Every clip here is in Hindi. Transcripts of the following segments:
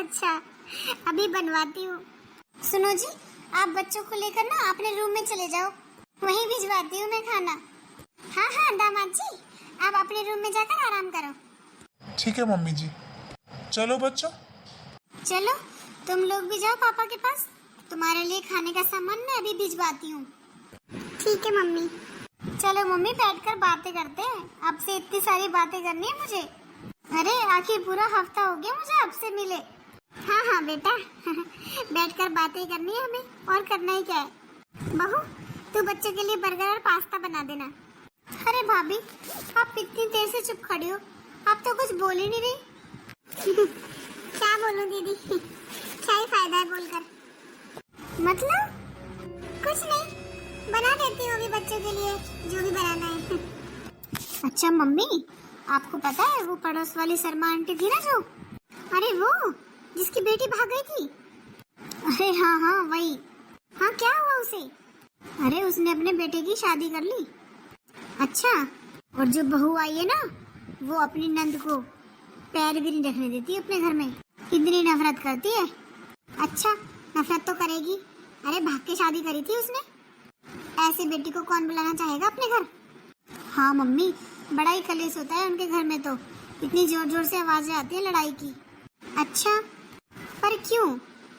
अच्छा, अभी बनवाती हूँ। सुनो जी, आप बच्चों को लेकर ना अपने रूम में चले जाओ, वहीं भिजवाती हूँ मैं खाना। हाँ हाँ दामाद जी, आप अपने रूम में जाकर आराम करो। ठीक है मम्मी जी। चलो बच्चों। चलो तुम लोग भी जाओ पापा के पास, तुम्हारे लिए खाने का सामान मैं अभी भिजवाती हूँ। ठीक है मम्मी। चलो मम्मी बैठकर बातें करते हैं, आपसे इतनी सारी बातें करनी है मुझे। अरे आखिर पूरा हफ्ता हो गया मुझे आपसे मिले। हाँ हाँ बेटा बैठकर बातें करनी है हमें, और करना ही क्या है। बहू तू बच्चों के लिए बर्गर और पास्ता बना देना। अरे भाभी आप इतनी देर से चुप खड़ी हो, आप तो कुछ बोल ही नहीं रही। क्या बोलूं दीदी, क्या ही फायदा है बोलकर। मतलब कुछ नहीं, बना देती हूँ अभी बच्चों के लिए जो भी बनाना है। अच्छा मम्मी, आपको पता है वो पड़ोस वाली शर्मा आंटी थी ना जो, अरे वो जिसकी बेटी भाग गई थी। अरे हाँ हाँ वही। हाँ क्या हुआ उसे? अरे उसने अपने बेटे की शादी कर ली। अच्छा, और जो बहू आई है ना, वो अपनी नंद को पैर भी नहीं रखने देती अपने घर में, इतनी नफरत करती है। अच्छा नफरत तो करेगी, अरे भाग के शादी करी थी उसने, ऐसे बेटी को कौन बुलाना चाहेगा अपने घर। हाँ मम्मी, बड़ा ही कलेश होता है उनके घर में, तो इतनी जोर जोर से आवाजें आती है लड़ाई की। अच्छा पर क्यों,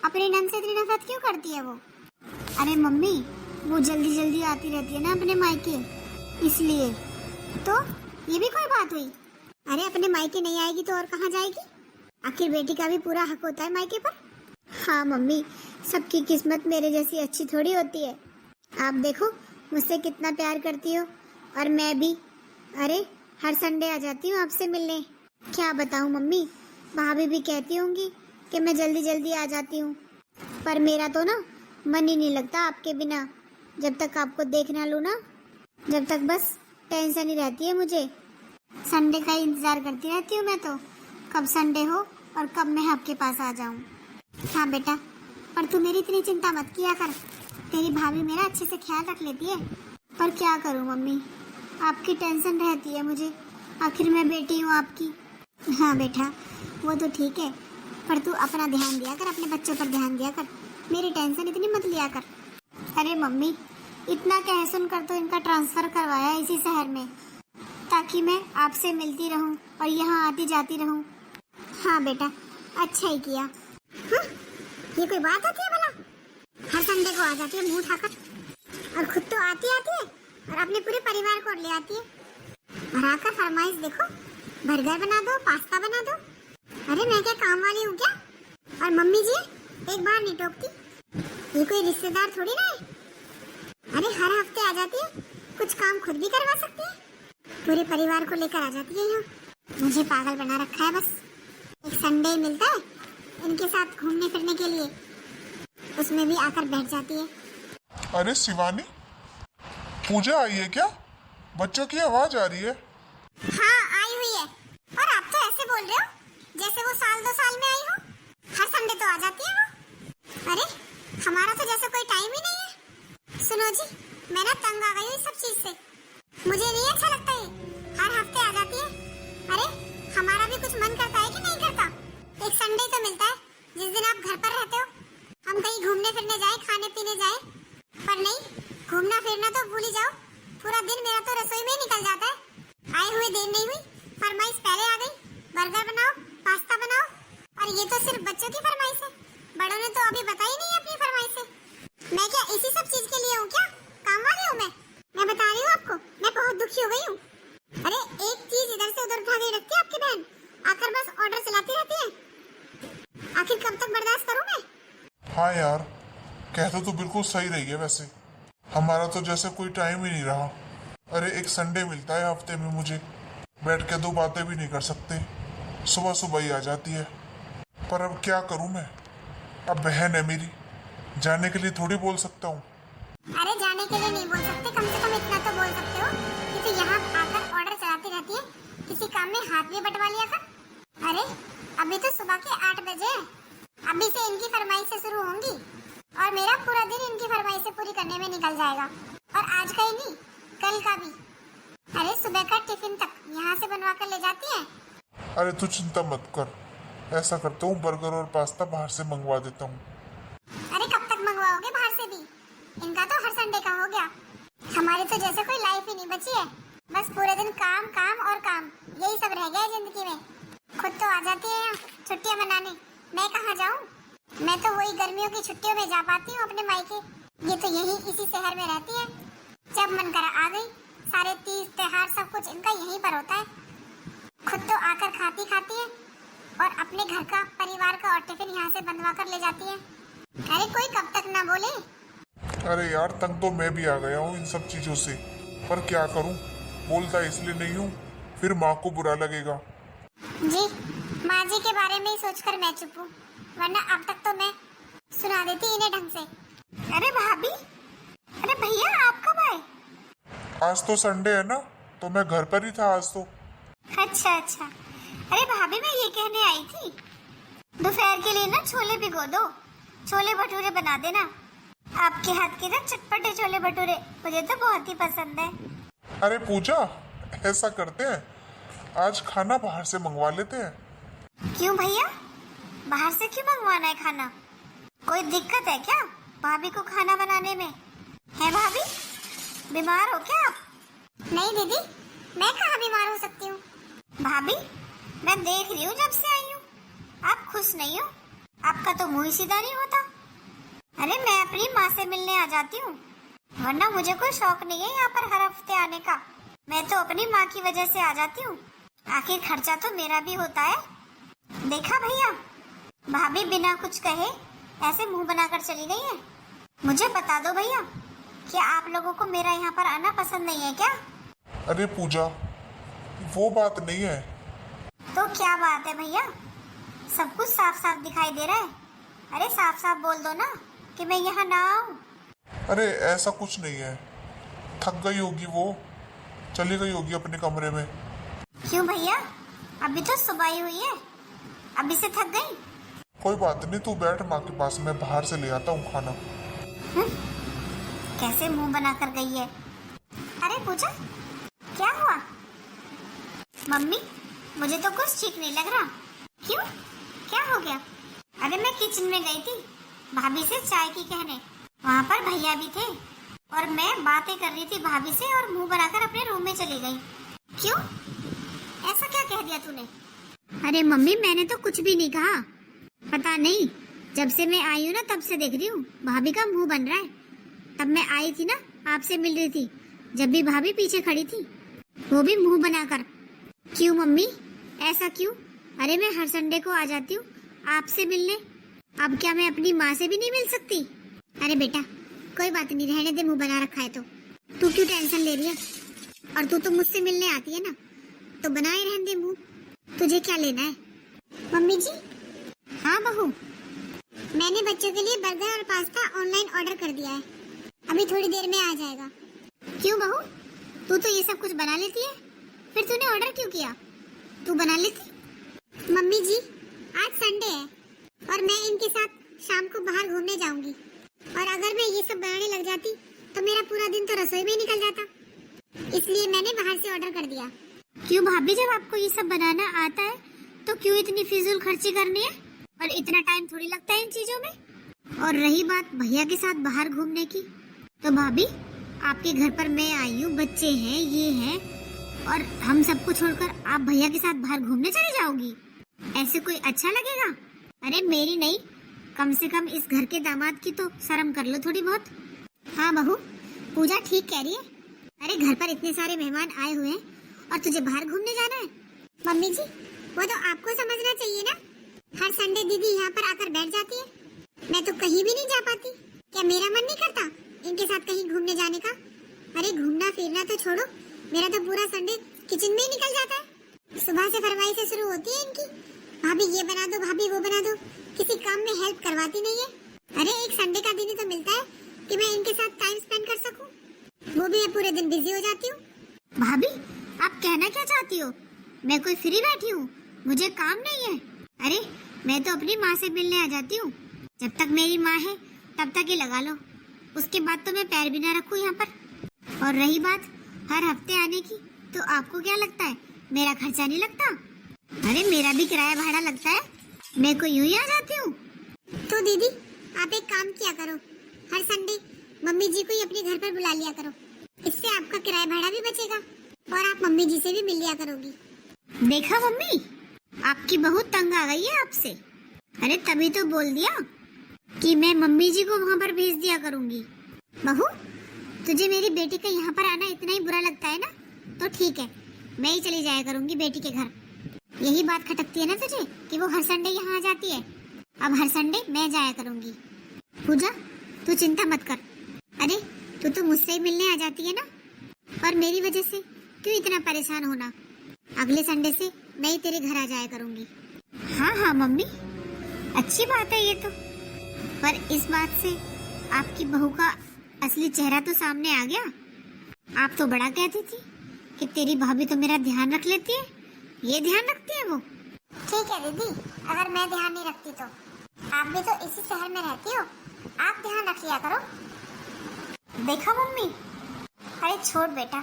अपनी नंद से इतनी नफरत क्यों करती है वो? अरे मम्मी वो जल्दी जल्दी आती रहती है ना अपने मायके, इसलिए। तो ये भी कोई बात हुई? अरे अपने मायके नहीं आएगी तो और कहाँ जाएगी, आखिर बेटी का भी पूरा हक होता है मायके पर। हाँ मम्मी, सबकी किस्मत मेरे जैसी अच्छी थोड़ी होती है। आप देखो मुझसे कितना प्यार करती हो, और मैं भी, अरे हर संडे आ जाती हूँ आपसे मिलने। क्या बताऊँ मम्मी, भाभी भी कहती होंगी कि मैं जल्दी जल्दी आ जाती हूँ, पर मेरा तो ना मन ही नहीं लगता आपके बिना। जब तक आपको देख ना लूँ ना, जब तक बस टेंशन ही रहती है मुझे। संडे का ही इंतजार करती रहती हूँ मैं तो, कब संडे हो और कब मैं आपके पास आ जाऊँ। हाँ बेटा, पर तू मेरी इतनी चिंता मत किया कर, तेरी भाभी मेरा अच्छे से ख्याल रख लेती है। पर क्या करूँ मम्मी, आपकी टेंशन रहती है मुझे, आखिर मैं बेटी हूँ आपकी। हाँ बेटा वो तो ठीक है, पर तू अपना ध्यान दिया कर, अपने बच्चों पर ध्यान दिया कर, मेरी टेंशन इतनी मत लिया कर। अरे मम्मी इतना कह सुनकर तो इनका ट्रांसफर करवाया इसी शहर में, ताकि मैं आपसे मिलती रहूं और यहाँ आती जाती रहूं। हाँ बेटा अच्छा ही किया। हाँ, ये कोई बात होती है भला, हर संडे को आ जाती है मुंह उठाकर, और खुद तो आती है और अपने पूरे परिवार को ले आती है। और आकर फरमाइश देखो, बर्गर बना दो, पास्ता बना दो। अरे मैं क्या काम वाली हूँ क्या? और मम्मी जी एक बार नहीं टोकती, ये कोई रिश्तेदार थोड़ी ना है। अरे हर हफ्ते आ जाती है, कुछ काम खुद भी करवा सकती है, पूरे परिवार को लेकर आ जाती है यहाँ। मुझे पागल बना रखा है बस, एक संडे मिलता है इनके साथ घूमने फिरने के लिए, उसमें भी आकर बैठ जाती है। अरे शिवानी, पूजा आई है क्या? बच्चों की आवाज आ रही है। हाँ आई हुई है, और आप तो ऐसे बोल रहे हो जैसे वो साल 2 साल में आई हो, हर संडे तो आ जाती है वो। अरे हमारा तो जैसे कोई टाइम ही नहीं है। सुनो जी, मैं ना तंग आ गई हूँ इस सब चीज से, मुझे नहीं अच्छा लगता ये, हर हफ्ते आ जाती है। अरे हमारा भी कुछ मन करता है कि नहीं करता, एक संडे तो मिलता है जिस दिन आप घर पर रहते हो, हम कहीं घूमने फिरने जाए, खाने पीने जाए। पर नहीं, घूमना फिरना तो भूल ही जाओ, पूरा दिन मेरा तो रसोई में ही निकल जाता है। आए हुए देर नहीं हुई, फरमाइश पहले आ गई, बर्गर बनाओ, पास्ता बनाओ, और ये तो सिर्फ बच्चों की फरमाइश है, बड़ों ने तो अभी बताई नहीं अपनी फरमाइश है। मैं क्या इसी सब चीज के लिए हूँ क्या, काम वाली हूँ मैं बता रही हूँ आपको, मैं बहुत दुखी हो गई हूँ। अरे एक चीज इधर से उधर उठा के रखती है आपकी बहन, आकर बस ऑर्डर चलाती रहती है, आखिर कब तक बर्दाश्त करूँ मैं? हाँ यार, कहते तो बिल्कुल सही रही है वैसे, हमारा तो जैसे कोई टाइम ही नहीं रहा। अरे एक संडे मिलता है हफ्ते में, मुझे बैठ के 2 बातें भी नहीं कर सकते, सुबह सुबह ही आ जाती है। पर अब क्या करूं मैं, अब बहन है मेरी, जाने के लिए थोड़ी बोल सकता हूँ। अरे जाने के लिए नहीं बोल सकते, कम से कम इतना तो बोल सकते हो कि तू यहाँ आकर ऑर्डर चलाती रहती है, किसी काम में हाथ भी बटवा लिया कर। अरे अभी तो सुबह के 8 बजे हैं, अभी से इनकी फरमाइशें शुरू होंगी, और मेरा पूरा दिन इनकी फरमाइशें पूरी करने में निकल जाएगा, और आज का ही नहीं कल का भी। अरे सुबह का टिफिन तक यहाँ से बनवा कर ले जाती है। अरे तू चिंता मत कर, ऐसा करता हूँ, बर्गर और पास्ता बाहर से मंगवा देता हूँ। अरे कब तक मंगवाओगे बाहर से भी? इनका तो हर संडे का हो गया। हमारी तो जैसे कोई लाइफ ही नहीं बची है। बस पूरे दिन काम काम और काम, यही सब रह गया है जिंदगी में। खुद तो आ जाती है यहाँ छुट्टियाँ मनाने, मैं कहाँ जाऊँ? मैं तो वही गर्मियों की छुट्टियों में जा पाती हूँ अपने मायके। ये तो यही इसी शहर में रहती है, जब मन करा आ गई। सारे तीज त्योहार सब कुछ इनका यहीं पर होता है। खुद तो आकर खाती खाती है और अपने घर का परिवार का और टिफिन यहाँ से बनवा कर ले जाती है। अरे कोई कब तक ना बोले। अरे यार, तंग तो मैं भी आ गया हूँ इन सब चीजों से, पर क्या करूँ, बोलता इसलिए नहीं हूँ, फिर माँ को बुरा लगेगा। जी, माँ जी के बारे में ही सोचकर मैं चुप हूँ, वरना अब तक तो मैं सुना देती इन्हें ढंग से। अरे भाभी, अरे भैया आप कब आए? आज तो संडे है ना, तो मैं घर पर ही था आज तो। अच्छा अच्छा। अरे भाभी मैं ये कहने आई थी, दोपहर के लिए ना छोले भिगो दो, छोले भटूरे बना देना। आपके हाथ के ना चटपटे छोले भटूरे मुझे तो बहुत ही पसंद है। अरे पूजा, ऐसा करते हैं, आज खाना बाहर से मंगवा लेते हैं। क्यों भैया, बाहर से क्यों मंगवाना है खाना? कोई दिक्कत है क्या भाभी को खाना बनाने में? है भाभी, बीमार हो क्या आप? नहीं दीदी, मैं कहाँ बीमार हो सकती हूँ। भाभी मैं देख रही हूँ जब से आई हूँ, आप खुश नहीं हो, आपका तो मुंह ही सीधा नहीं होता। अरे मैं अपनी माँ से मिलने आ जाती हूँ, वरना मुझे कोई शौक नहीं है यहाँ पर हर हफ्ते आने का। मैं तो अपनी माँ की वजह से आ जाती हूँ, आखिर खर्चा तो मेरा भी होता है। देखा भैया, भाभी बिना कुछ कहे ऐसे मुंह बनाकर चली गई है। मुझे बता दो भैया, क्या आप लोगों को मेरा यहाँ पर आना पसंद नहीं है क्या? अरे पूजा, वो बात नहीं है। तो क्या बात है भैया, सब कुछ साफ साफ दिखाई दे रहा है। अरे साफ साफ बोल दो ना कि मैं यहाँ ना आऊँ। अरे ऐसा कुछ नहीं है, थक गई होगी वो, चली गई होगी अपने कमरे में। क्यों भैया, अभी तो सुबह ही हुई है, अभी से थक गई? कोई बात नहीं, तू बैठ माँ के पास, मैं बाहर से ले आता हूँ खाना। कैसे मुंह बना कर गई है। अरे पूजा, क्या हुआ? मम्मी मुझे तो कुछ ठीक नहीं लग रहा। क्यों, क्या हो गया? अरे मैं किचन में गई थी भाभी से चाय की कहने, वहाँ पर भैया भी थे और मैं बातें कर रही थी भाभी से और मुंह बनाकर अपने रूम में चली गई। क्यों, ऐसा क्या कह दिया तूने? अरे मम्मी मैंने तो कुछ भी नहीं कहा, पता नहीं जब से मैं आई हूँ ना तब से देख रही हूँ भाभी का मुंह बन रहा है। तब मैं आई थी ना, आपसे मिल रही थी, जब भी भाभी पीछे खड़ी थी, वो भी मुंह बनाकर। क्यों मम्मी, ऐसा क्यों? अरे मैं हर संडे को आ जाती हूँ आपसे मिलने, अब क्या मैं अपनी माँ से भी नहीं मिल सकती? अरे बेटा कोई बात नहीं, रहने दे, मुंह बना रखा है तो तू क्यों टेंशन ले रही है? और तू तो मुझसे मिलने आती है ना, तो बनाए रहने दे मुंह, तुझे क्या लेना है? मम्मी जी। हाँ बहू, मैंने बच्चों के लिए बर्गर और पास्ता ऑनलाइन ऑर्डर कर दिया है, अभी थोड़ी देर में आ जाएगा। क्यों बहू, तू तो ये सब कुछ बना लेती है, फिर तूने ऑर्डर क्यों किया? तू बना लेती। मम्मी जी आज संडे है और मैं इनके साथ शाम को बाहर घूमने जाऊंगी, और अगर मैं ये सब बनाने लग जाती तो मेरा पूरा दिन तो रसोई में निकल जाता, इसलिए मैंने बाहर से ऑर्डर कर दिया। क्यों भाभी, जब आपको ये सब बनाना आता है तो क्यों इतनी फिजूल खर्ची करनी है? और इतना टाइम थोड़ी लगता है इन चीजों में। और रही बात भैया के साथ बाहर घूमने की, तो भाभी आपके घर पर मैं आई हूँ, बच्चे हैं, ये हैं, और हम सबको छोड़कर आप भैया के साथ बाहर घूमने चली जाओगी? ऐसे कोई अच्छा लगेगा? अरे मेरी नहीं, कम से कम इस घर के दामाद की तो शर्म कर लो थोड़ी बहुत। हाँ बहू, पूजा ठीक कह रही है। अरे घर पर इतने सारे मेहमान आए हुए हैं और तुझे बाहर घूमने जाना है? मम्मी जी वो तो आपको समझना चाहिए ना, हर संडे दीदी यहाँ पर आकर बैठ जाती है, मैं तो कहीं भी नहीं जा पाती। क्या मेरा मन नहीं करता इनके साथ कहीं घूमने जाने का? अरे घूमना फिरना तो छोड़ो, मेरा तो पूरा संडे किचन में ही निकल जाता है। सुबह से फरमाइशें शुरू होती है इनकी, भाभी ये बना दो, भाभी वो बना दो, किसी काम में हेल्प करवाती नहीं है। अरे एक संडे का दिन ही तो मिलता है कि मैं इनके साथ टाइम स्पेंड कर सकूं, वो भी मैं पूरे दिन बिजी हो जाती हूँ। भाभी आप कहना क्या चाहती हो? मैं कोई फ्री बैठी हूँ, मुझे काम नहीं है? अरे मैं तो अपनी माँ से मिलने आ जाती हूँ, जब तक मेरी माँ है तब तक ही लगा लो, उसके बाद तो मैं पैर भी ना रखूँ यहाँ पर। और रही बात हर हफ्ते आने की, तो आपको क्या लगता है मेरा खर्चा नहीं लगता? अरे मेरा भी किराया भाड़ा लगता है, मैं को यूं ही आ जाती हूँ। तो दीदी आप एक काम किया करो, हर संडे मम्मी जी को ही अपने घर पर बुला लिया करो। इससे आपका किराया भाड़ा भी बचेगा और आप मम्मी जी से भी मिल लिया करोगी। देखा मम्मी, आपकी बहुत तंग आ गई है आपसे। अरे तभी तो बोल दिया कि मैं मम्मी जी को वहाँ पर भेज दिया करूँगी। बहू, तुझे मेरी बेटी का यहाँ पर आना इतना ही बुरा लगता है ना, तो ठीक है, मैं ही चली जाया करूँगी बेटी के घर। यही बात खटकती है ना तुझे कि वो हर संडे यहाँ आ जाती है। अब हर संडे मैं जाया करूँगी। पूजा, तू चिंता मत कर। अरे तू तो मुझसे ही मिलने आ जाती है ना, और मेरी वजह से क्यों इतना परेशान होना। अगले संडे से मैं ही तेरे घर आ जाया करूँगी। हाँ हाँ मम्मी, अच्छी बात है ये तो, पर इस बात से आपकी बहू का असली चेहरा तो सामने आ गया। आप तो बड़ा कहती थी कि तेरी भाभी तो मेरा ध्यान रख लेती है, ये ध्यान रखती है वो। ठीक है दीदी, अगर मैं ध्यान नहीं रखती तो आप भी तो इसी शहर में रहती हो, आप ध्यान रख लिया करो। देखा मम्मी, अरे छोड़ बेटा,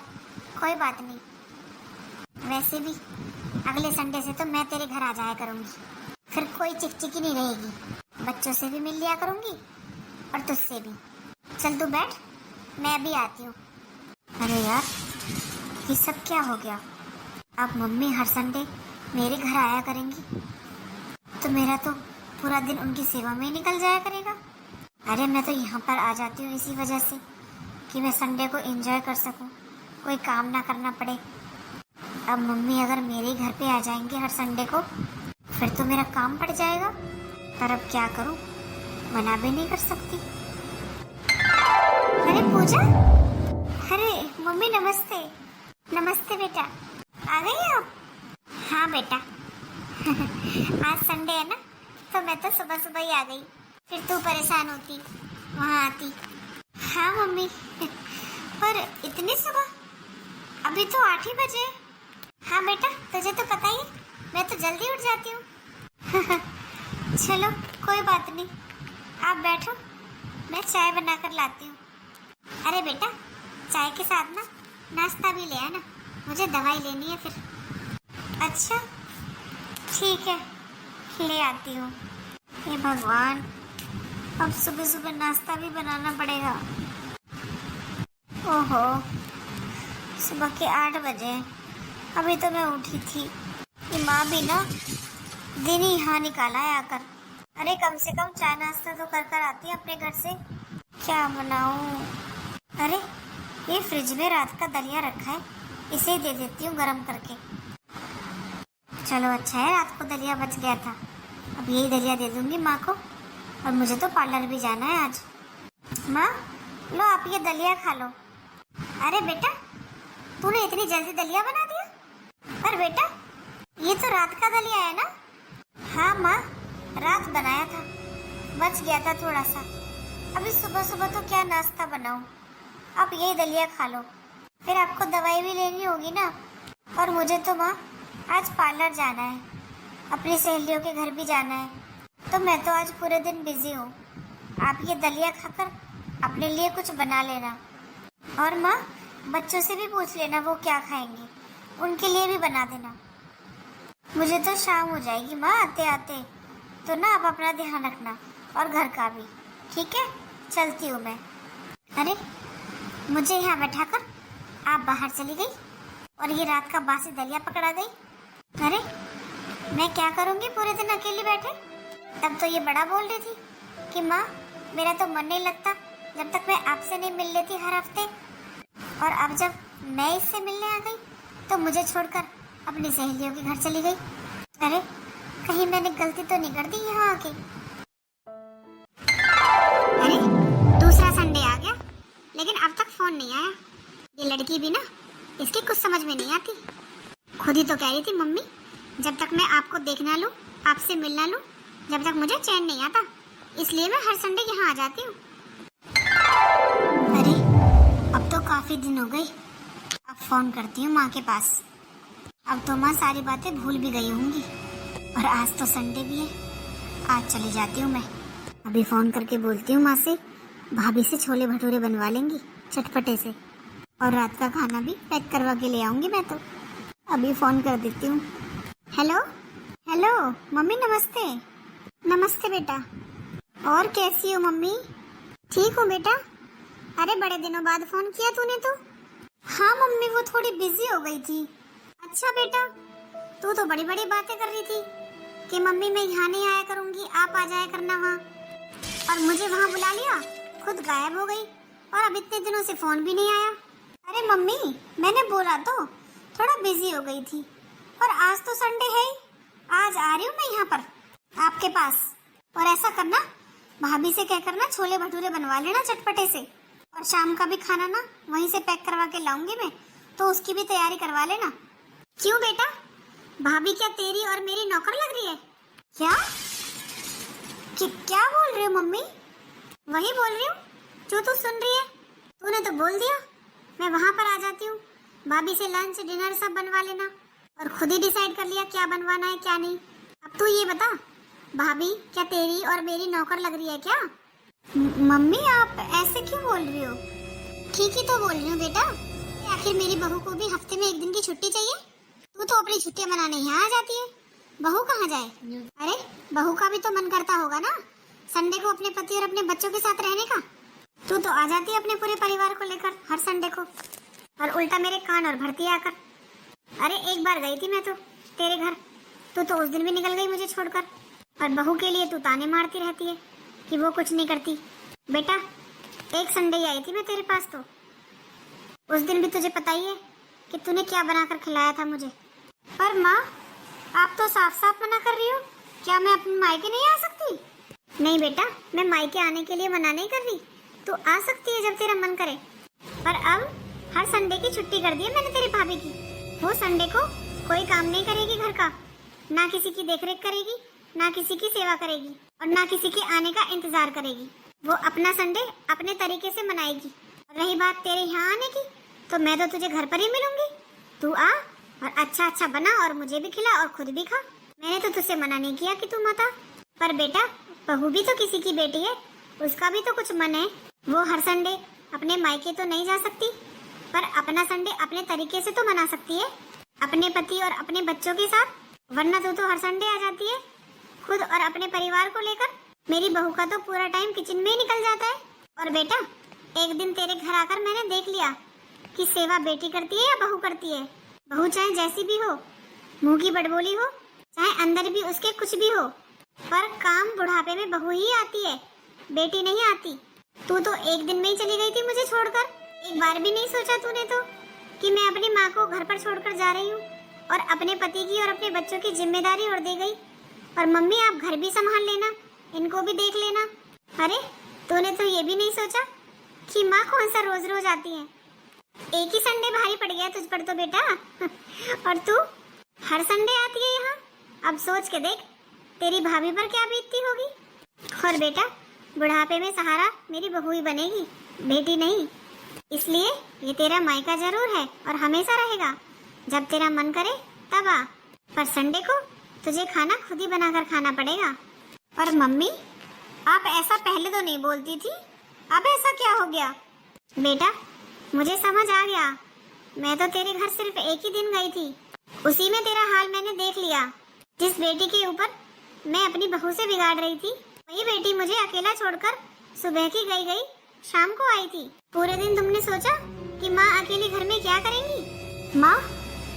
कोई बात नहीं। वैसे भी अगले संडे से तो मैं तेरे घर आ जाया करूंगी, फिर कोई चिकचिकी नहीं रहेगी। बच्चों से भी मिल लिया करूंगी और तुझसे भी। चल तू बैठ, मैं अभी आती हूँ। अरे यार, ये सब क्या हो गया। अब मम्मी हर संडे मेरे घर आया करेंगी तो मेरा तो पूरा दिन उनकी सेवा में ही निकल जाया करेगा। अरे मैं तो यहाँ पर आ जाती हूँ इसी वजह से कि मैं संडे को एंजॉय कर सकूँ, कोई काम ना करना पड़े। अब मम्मी अगर मेरे घर पे आ जाएंगे हर संडे को, फिर तो मेरा काम पड़ जाएगा। पर अब क्या करूँ, मना भी नहीं कर सकती। अरे पूजा, अरे मम्मी नमस्ते। नमस्ते बेटा, आ गई आप? हाँ बेटा आज संडे है ना, तो मैं तो सुबह सुबह ही आ गई, फिर तू परेशान होती वहाँ आती। हाँ मम्मी, पर इतनी सुबह? अभी तो 8 ही बजे। हाँ बेटा, तुझे तो पता ही है, मैं तो जल्दी उठ जाती हूँ। चलो कोई बात नहीं, आप बैठो, मैं चाय बनाकर लाती हूँ। अरे बेटा, चाय के साथ ना नाश्ता भी ले आना, मुझे दवाई लेनी है फिर। अच्छा ठीक है, ले आती हूँ। हे भगवान, अब सुबह सुबह नाश्ता भी बनाना पड़ेगा। ओहो, सुबह के 8 बजे, अभी तो मैं उठी थी। ये माँ भी ना दिन ही यहाँ निकाला है आकर। अरे कम से कम चाय नाश्ता तो कर कर आती है अपने घर से। क्या बनाऊँ? अरे ये फ्रिज में रात का दलिया रखा है, इसे दे देती हूँ गरम करके। चलो अच्छा है, रात को दलिया बच गया था, अब यही दलिया दे दूंगी माँ को। और मुझे तो पार्लर भी जाना है आज। माँ लो, आप ये दलिया खा लो। अरे बेटा, तूने इतनी जल्दी दलिया बना दिया? पर बेटा, ये तो रात का दलिया है ना? हाँ माँ, रात बनाया था, बच गया था थोड़ा सा। अभी सुबह सुबह तो क्या नाश्ता बनाऊँ, आप यही दलिया खा लो, फिर आपको दवाई भी लेनी होगी ना। और मुझे तो माँ आज पार्लर जाना है, अपनी सहेलियों के घर भी जाना है, तो मैं तो आज पूरे दिन बिजी हूँ। आप ये दलिया खाकर अपने लिए कुछ बना लेना, और माँ बच्चों से भी पूछ लेना वो क्या खाएंगे, उनके लिए भी बना देना। मुझे तो शाम हो जाएगी माँ आते आते, तो ना आप अपना ध्यान रखना और घर का भी, ठीक है? चलती हूँ मैं। अरे मुझे यहाँ बैठाकर आप बाहर चली गई और ये रात का बासी दलिया पकड़ा गई। अरे मैं क्या करूँगी पूरे दिन अकेली बैठे? तब तो ये बड़ा बोल रही थी कि माँ मेरा तो मन नहीं लगता जब तक मैं आपसे नहीं मिल लेती हर हफ्ते, और अब जब मैं इससे मिलने आ गई तो मुझे छोड़कर अपनी सहेलियों के घर चली गई। अरे कहीं मैंने गलती तो नहीं कर दी यहाँ आके? अरे दूसरा संडे आ गया, लेकिन अब तक फोन नहीं आया। ये लड़की भी ना, इसकी कुछ समझ में नहीं आती। खुद ही तो कह रही थी मम्मी, जब तक मैं आपको देख ना लूं, आपसे मिल ना लूं, जब तक मुझे चैन नहीं आता, इसलिए मैं हर संडे यहाँ आ जाती हूँ। अरे अब तो काफी दिन हो गई, अब फोन करती हूँ माँ के पास। अब तो माँ सारी बातें भूल भी गई होंगी, और आज तो संडे भी है, आज चली जाती हूँ मैं। अभी फोन करके बोलती हूँ माँ से, भाभी से छोले भटूरे बनवा लेंगी चटपटे से, और रात का खाना भी पैक करवा के ले आऊंगी मैं तो। अभी फोन कर देती हूँ। हेलो हेलो मम्मी नमस्ते। नमस्ते बेटा। और कैसी हो मम्मी? ठीक हूँ बेटा। अरे बड़े दिनों बाद फोन किया तूने तो। हाँ मम्मी, वो थोड़ी बिजी हो गई थी। अच्छा बेटा, तू तो बड़ी बड़ी बातें कर रही थी कि मम्मी मैं यहाँ नहीं आया करूँगी, आप आ जाया करना वहाँ, और मुझे वहाँ बुला लिया, खुद गायब हो गई और अब इतने दिनों से फोन भी नहीं आया। अरे मम्मी, मैंने बोला तो थोड़ा बिजी हो गई थी, और आज तो संडे है ही, आज आ रही हूँ मैं यहाँ पर आपके पास। और ऐसा करना, भाभी से कहकर ना छोले भटूरे बनवा लेना चटपटे से, और शाम का भी खाना ना वहीं से पैक करवा के लाऊंगी मैं, तो उसकी भी तैयारी करवा लेना। क्यों बेटा, भाभी क्या तेरी और मेरी नौकर लग रही है क्या? क्या बोल रही हो मम्मी? वही बोल रही हूँ जो तू सुन रही है। तूने तो बोल दिया, मैं वहाँ पर आ जाती हूँ, भाभी से लंच डिनर सब बनवा लेना, और खुद ही डिसाइड कर लिया क्या बनवाना है क्या नहीं। अब तू ये बता, भाभी क्या तेरी और मेरी नौकर लग रही है क्या? मम्मी आप ऐसे क्यों बोल रही हो? ठीक ही तो बोल रही हूँ बेटा, आखिर मेरी बहू को भी हफ्ते में एक दिन की छुट्टी चाहिए। तू तो अपनी छुट्टियां मनाने यहाँ आ जाती है, बहू कहाँ जाए? अरे बहू का भी तो मन करता होगा ना संडे को अपने पति और अपने बच्चों के साथ रहने का। तू तो आ जाती है अपने पूरे परिवार को लेकर हर संडे को, और उल्टा मेरे कान और भरती है आकर। अरे एक बार गई थी मैं तो तेरे घर, तू तो उस दिन भी निकल गई मुझे छोड़कर, और बहू के लिए तू ताने मारती रहती है कि वो कुछ नहीं करती। बेटा एक संडे ही आई थी मैं तेरे पास, तो उस दिन भी तुझे पता ही है कि तूने क्या बनाकर खिलाया था मुझे। पर माँ आप तो साफ साफ मना कर रही हो, क्या मैं अपने मायके नहीं आ सकती? नहीं बेटा, मैं मायके आने के लिए मना नहीं कर रही, तू आ सकती है जब तेरा मन करे, पर अब हर संडे की छुट्टी कर दी है मैंने तेरी भाभी की। वो संडे को कोई काम नहीं करेगी घर का, ना किसी की देखरेख करेगी, ना किसी की सेवा करेगी, और ना किसी के आने का इंतजार करेगी। वो अपना संडे अपने तरीके से मनाएगी। और रही बात तेरे यहाँ आने की, तो मैं तो तुझे घर पर ही मिलूंगी, तू आ और अच्छा अच्छा बना और मुझे भी खिला और खुद भी खा। मैंने तो तुझसे मना नहीं किया कि तू मत आ, पर बेटा बहू भी तो किसी की बेटी है, उसका भी तो कुछ मन है। वो हर संडे अपने मायके तो नहीं जा सकती, पर अपना संडे अपने तरीके से तो मना सकती है, अपने पति और अपने बच्चों के साथ। वरना तू तो हर संडे आ जाती है खुद और अपने परिवार को लेकर। मेरी बहू का तो पूरा टाइम किचन में ही निकल जाता है। और बेटा एक दिन तेरे घर आकर मैंने देख लिया कि सेवा बेटी करती है या बहू करती है। बहू चाहे जैसी भी हो, मुंह की बड़बोली हो, चाहे अंदर भी उसके कुछ भी हो, पर काम बुढ़ापे में बहू ही आती है, बेटी नहीं आती। तू तो एक दिन में ही चली गई थी मुझे छोड़कर, एक बार भी नहीं सोचा तूने तो कि मैं अपनी माँ को घर पर छोड़कर जा रही हूँ, और अपने पति की और अपने बच्चों की जिम्मेदारी और दे गई। और मम्मी आप घर भी संभाल लेना, इनको भी देख लेना। अरे तूने तो ये भी नहीं सोचा कि माँ कौन सा रोज रोज आती है। एक ही संडे भारी पड़ गया तुझ पर तो बेटा, और तू हर संडे आती है यहाँ। अब सोच के देख तेरी भाभी पर क्या बीतती होगी। और बेटा बुढ़ापे में सहारा मेरी बहू ही बनेगी, बेटी नहीं। इसलिए ये तेरा मायका जरूर है और हमेशा रहेगा, जब तेरा मन करे तब आ, पर संडे को तुझे खाना खुद ही बनाकर खाना पड़ेगा। और मम्मी आप ऐसा पहले तो नहीं बोलती थी, अब ऐसा क्या हो गया? बेटा मुझे समझ आ गया, मैं तो तेरे घर सिर्फ एक ही दिन गई थी, उसी में तेरा हाल मैंने देख लिया। जिस बेटी के ऊपर मैं अपनी बहू से बिगाड़ रही थी, वही बेटी मुझे अकेला छोड़कर सुबह की गई शाम को आई थी। पूरे दिन तुमने सोचा कि माँ अकेली घर में क्या करेंगी। माँ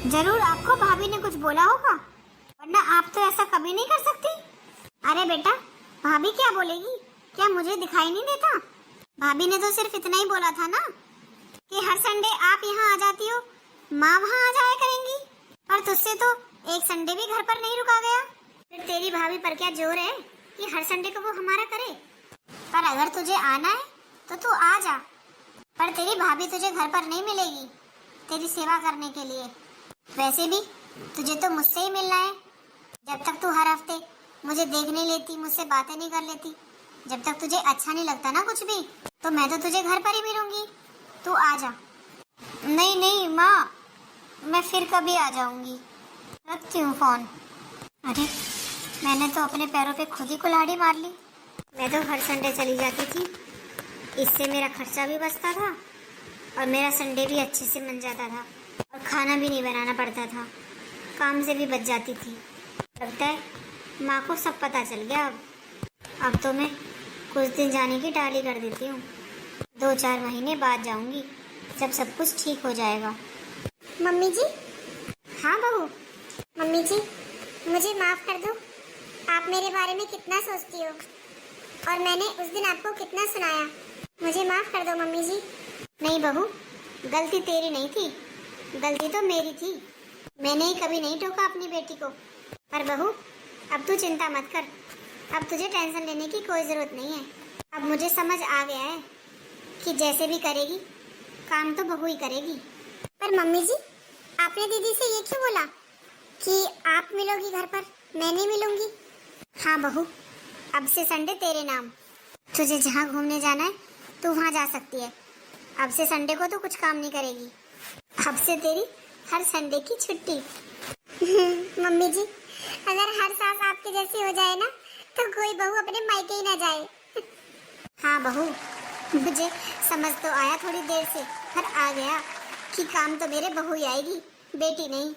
जरूर आपको भाभी ने कुछ बोला होगा, वरना आप तो ऐसा कभी नहीं कर सकती। अरे बेटा भाभी क्या बोलेगी, क्या मुझे दिखाई नहीं देता? भाभी ने तो सिर्फ इतना ही बोला था ना कि हर संडे आप यहाँ आ जाती हो, माँ वहाँ आ जाया करेंगी, और तुझसे तो एक संडे भी घर पर नहीं रुका गया। फिर तेरी भाभी पर क्या जोर है कि हर संडे को वो हमारा करे? पर अगर तुझे आना है तो तू आ जा, पर तेरी भाभी तुझे घर पर नहीं मिलेगी तेरी सेवा करने के लिए। वैसे भी तुझे तो मुझसे ही मिलना है। जब तक तू हर हफ्ते मुझे देख नहीं लेती, मुझसे बातें नहीं कर लेती, जब तक तुझे अच्छा नहीं लगता ना कुछ भी, तो मैं तो तुझे घर पर ही मिलूंगी। तू आ जा। नहीं नहीं माँ, मैं फिर कभी आ जाऊंगी। रखती हूँ फोन। अरे मैंने तो अपने पैरों पे खुद ही कुल्हाड़ी मार ली। मैं तो हर संडे चली जाती थी, इससे मेरा खर्चा भी बचता था और मेरा संडे भी अच्छे से बन जाता था, और खाना भी नहीं बनाना पड़ता था, काम से भी बच जाती थी। लगता है माँ को सब पता चल गया अब। अब तो मैं कुछ दिन जाने की टाली कर देती हूँ। 2-4 महीने बाद जाऊंगी, जब सब कुछ ठीक हो जाएगा। मम्मी जी। हाँ बहू। मम्मी जी, मुझे माफ कर दो। आप मेरे बारे में कितना सोचती हो और मैंने उस दिन आपको कितना सुनाया। मुझे माफ कर दो मम्मी जी। नहीं बहू, गलती तेरी नहीं थी, गलती तो मेरी थी। मैंने ही कभी नहीं टोका अपनी बेटी को। पर बहू, अब तू चिंता मत कर। अब तुझे टेंशन लेने की कोई जरूरत नहीं है। अब मुझे समझ आ गया है कि जैसे भी करेगी काम तो बहू ही करेगी। पर मम्मी जी, आपने दीदी से ये क्यों बोला कि आप मिलोगी घर पर, मैं नहीं मिलूंगी? हाँ बहू, अब से संडे तेरे नाम। तुझे जहाँ घूमने जाना है तू वहाँ जा सकती है। अब से संडे को तो कुछ काम नहीं करेगी। अब से तेरी हर संडे की छुट्टी। मम्मी जी, अगर हर सास आपके जैसी हो जाए ना तो कोई बहू अपने मायके ही ना जाए। हाँ बहू, मुझे समझ तो आया थोड़ी देर से, पर आ गया कि काम तो मेरे बहू ही आएगी, बेटी नहीं।